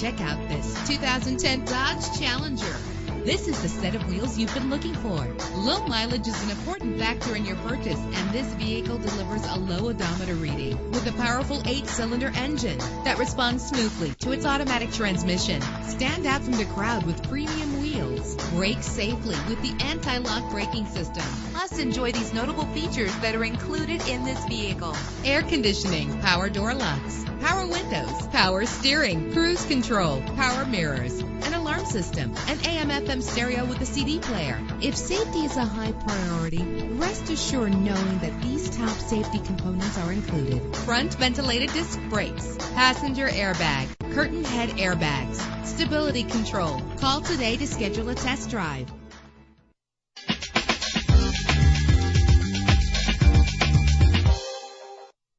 Check out this 2010 Dodge Challenger. This is the set of wheels you've been looking for. Low mileage is an important factor in your purchase, and this vehicle delivers a low odometer reading with a powerful 8-cylinder engine that responds smoothly to its automatic transmission. Stand out from the crowd with premium wheels. Brake safely with the anti-lock braking system. Plus, enjoy these notable features that are included in this vehicle: air conditioning, power door locks, power windows, power steering, cruise control, power mirrors, an alarm system, an AM/FM stereo with a CD player. If safety is a high priority, rest assured knowing that these top safety components are included: front ventilated disc brakes, passenger airbag, curtain head airbags, stability control. Call today to schedule a test drive.